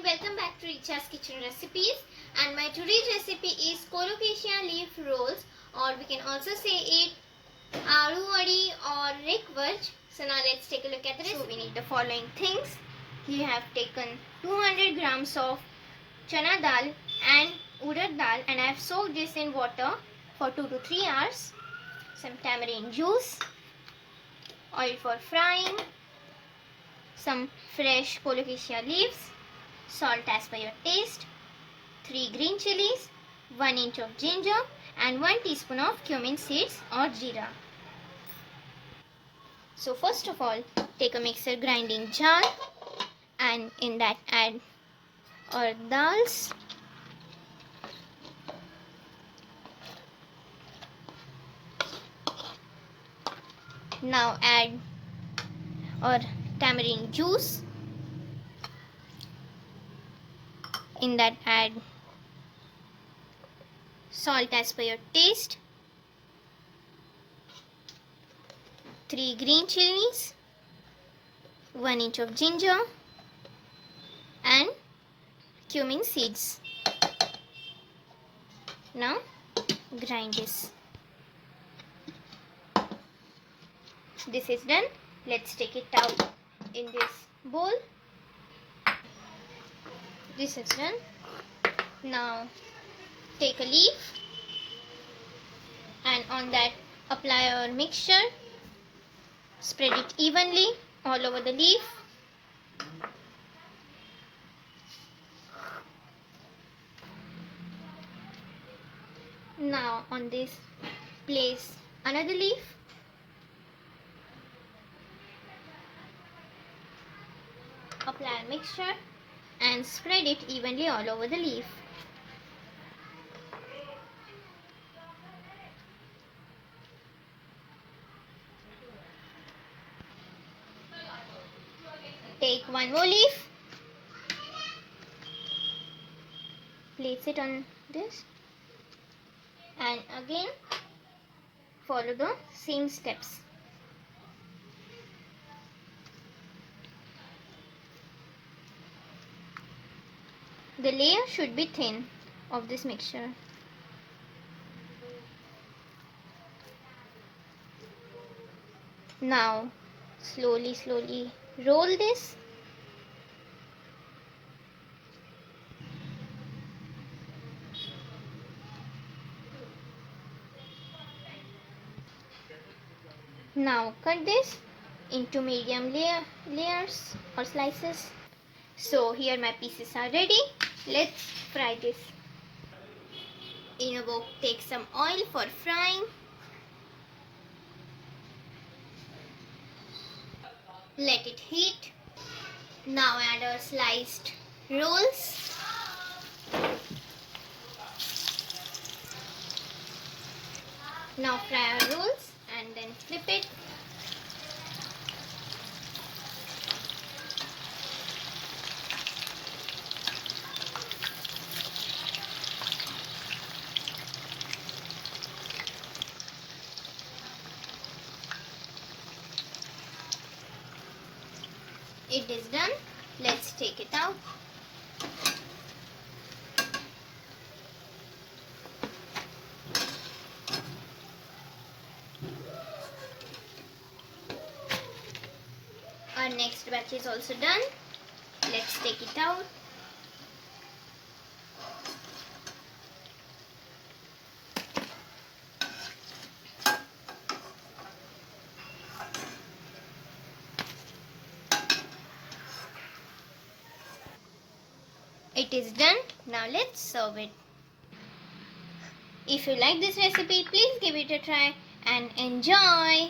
and welcome back to Richa's Kitchen Recipes, and my today's recipe is Colocasia Leaf Rolls, or we can also say it Aloo Wadi or Rikwach. So now let's take a look at the recipe. So we need the following things. Here I have taken 200 grams of Chana Dal and Urad Dal, and I have soaked this in water for 2 to 3 hours. Some tamarind juice, oil for frying, some fresh Colocasia leaves, salt as per your taste, 3 green chilies, 1 inch of ginger and 1 teaspoon of cumin seeds or jeera. So first of all, take a mixer grinding jar and in that add Urad dals, now add or tamarind juice, in that add salt as per your taste, 3 green chilies, 1 inch of ginger and cumin seeds. Now grind this. This is done. Let's take it out in this bowl. This is done. Now take a leaf and on that apply our mixture. Spread it evenly all over the leaf. Now on this place another leaf. Apply a mixture and spread it evenly all over the leaf. Take one more leaf, place it on this and again follow the same steps. The layer should be thin of this mixture. Now slowly roll this. Now cut this into medium layers or slices. So here my pieces are ready. Let's fry this. In a wok, take some oil for frying. Let it heat. Now add our sliced rolls. Now fry our rolls and then flip it. It is done. Let's take it out. Our next batch is also done. Let's take it out. It is done. Now let's serve it. If you like this recipe, please give it a try and enjoy.